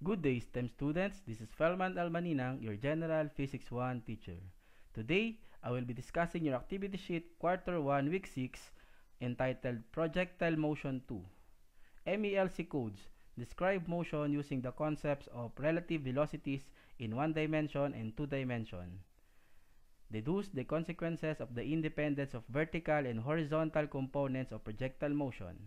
Good day, STEM students. This is Felman Almaninang, your General Physics 1 teacher. Today, I will be discussing your activity sheet Quarter 1, Week 6, entitled Projectile Motion 2. MELC codes describe motion using the concepts of relative velocities in one dimension and two dimension. Deduce the consequences of the independence of vertical and horizontal components of projectile motion.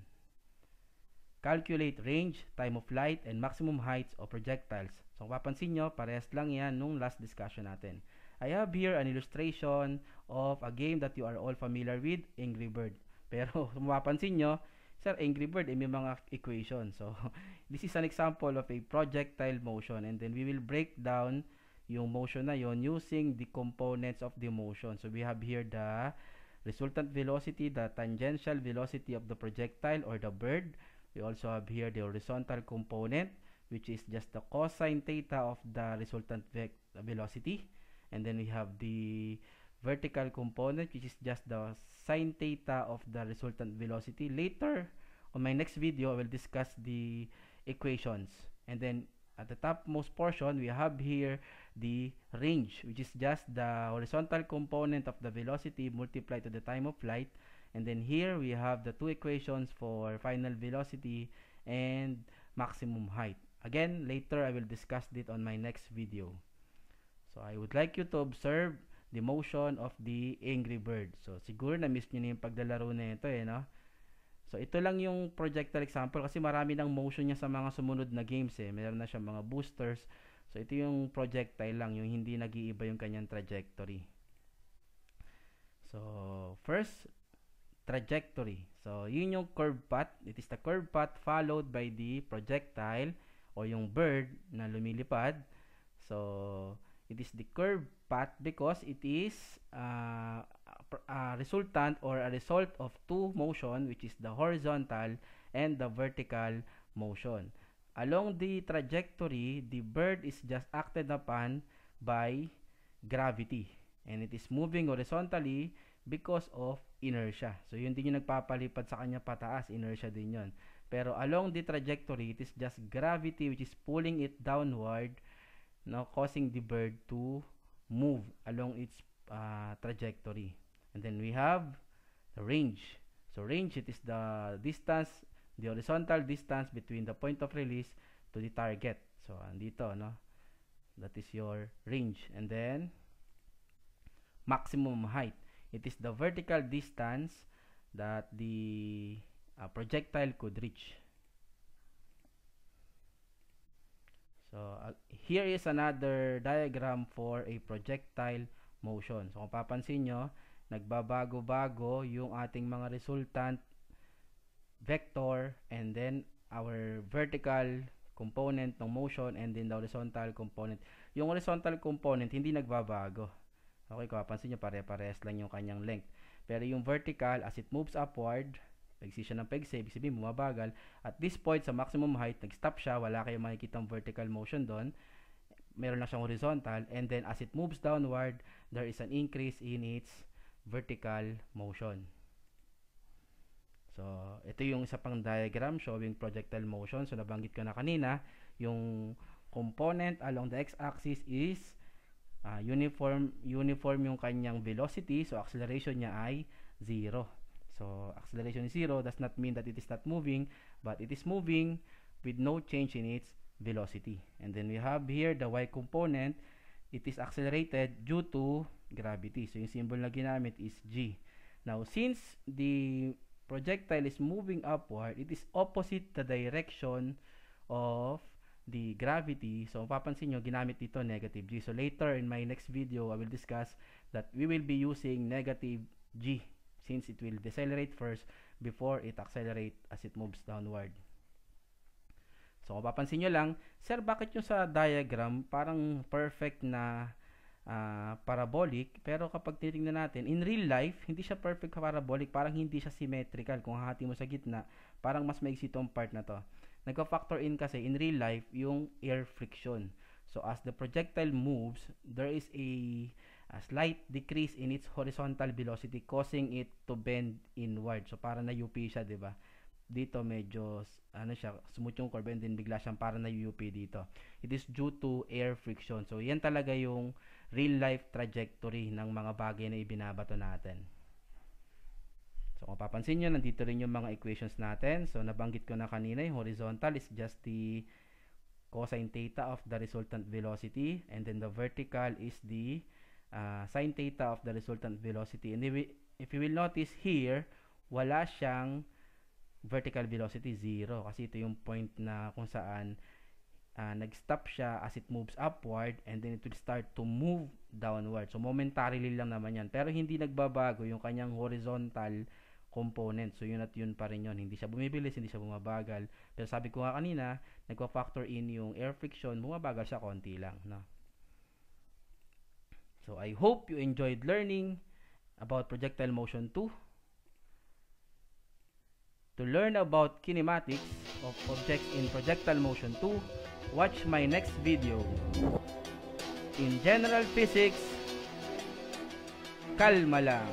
Calculate range, time of flight, and maximum heights of projectiles. So, kung papansin nyo, parehas lang yan nung last discussion natin. I have here an illustration of a game that you are all familiar with, Angry Bird. Pero, kung mapapansin nyo, Sir, Angry Bird, may mga equation. So, this is an example of a projectile motion. And then, we will break down yung motion na yon using the components of the motion. So, we have here the resultant velocity, the tangential velocity of the projectile or the bird. We also have here the horizontal component, which is just the cosine theta of the resultant velocity. And then we have the vertical component, which is just the sine theta of the resultant velocity. Later, on my next video, I will discuss the equations. And then, at the topmost portion, we have here the range, which is just the horizontal component of the velocity multiplied to the time of flight. And then here we have the two equations for final velocity and maximum height. Again, later I will discuss it on my next video. So I would like you to observe the motion of the Angry Bird. So siguro na-miss nyo na yung paglalaro na ito no? So ito lang yung projectile example kasi marami ng motion niya sa mga sumunod na games Meron na siya mga boosters. So ito yung projectile lang, yung hindi nag-iiba yung kanyang trajectory. So first, trajectory. So, yun yung curve path. It is the curve path followed by the projectile o yung bird na lumilipad. So, it is the curve path because it is a resultant or a result of two motion, which is the horizontal and the vertical motion. Along the trajectory, the bird is just acted upon by gravity and it is moving horizontally because of inertia. So, yun din yung nagpapalipad sa kanya pataas. Inertia din yun. Pero along the trajectory, it is just gravity which is pulling it downward, causing the bird to move along its trajectory. And then we have the range. So, range, it is the distance, the horizontal distance between the point of release to the target. So, andito, that is your range. And then, maximum height. It is the vertical distance that the projectile could reach. So, here is another diagram for a projectile motion. So, kung papansin nyo, nagbabago-bago yung ating mga resultant vector and then our vertical component ng motion and then the horizontal component. Yung horizontal component, hindi nagbabago. Okay, kung mapansin nyo, pare-parehas lang yung kanyang length. Pero yung vertical, as it moves upward, paigsi siya ng paigsi, ibig sabihin, bumabagal. At this point, sa maximum height, nag-stop siya, wala kayong makikitang vertical motion doon. Meron lang siyang horizontal. And then, as it moves downward, there is an increase in its vertical motion. So, ito yung isa pang diagram showing projectile motion. So, nabanggit ko na kanina, yung component along the x-axis is uniform yung kanyang velocity, so acceleration niya ay 0. So acceleration is 0 does not mean that it is not moving, but it is moving with no change in its velocity. And then we have here the y component. It is accelerated due to gravity. So yung symbol na ginamit is g. Now since the projectile is moving upward, it is opposite the direction of the gravity. So, papansin nyo, ginamit dito negative g. So, later in my next video, I will discuss that we will be using negative g since it will decelerate first before it accelerate as it moves downward. So, kung papansin nyo lang, sir, bakit yung sa diagram parang perfect na parabolic, pero kapag tinitingnan natin, in real life, hindi siya perfect parabolic, parang hindi siya symmetrical. Kung hahati mo sa gitna, parang mas maigsi itong part na to. Nagka-factor in kasi in real life yung air friction. So as the projectile moves, there is a slight decrease in its horizontal velocity causing it to bend inward. So para na UP siya, 'di ba? dito medyo ano siya, smooth yung curve and then bigla siyang para na UP dito. It is due to air friction. So yan talaga yung real life trajectory ng mga bagay na ibinabato natin. So kung papansin nyo, nandito rin yung mga equations natin. So nabanggit ko na kanina, yung horizontal is just the cosine theta of the resultant velocity, and then the vertical is the sine theta of the resultant velocity. And if you will notice here, wala siyang vertical velocity, 0, kasi ito yung point na kung saan nag-stop siya as it moves upward, and then it will start to move downward. So momentarily lang naman yan, pero hindi nagbabago yung kanyang horizontal component. So yun at yun pa rin yun, hindi siya bumibilis, hindi siya bumabagal. Pero sabi ko nga kanina, nagpa-factor in yung air friction, bumabagal siya konti lang, no? So I hope you enjoyed learning about projectile motion 2. To learn about kinematics of objects in projectile motion 2, watch my next video. In general physics, kalma lang.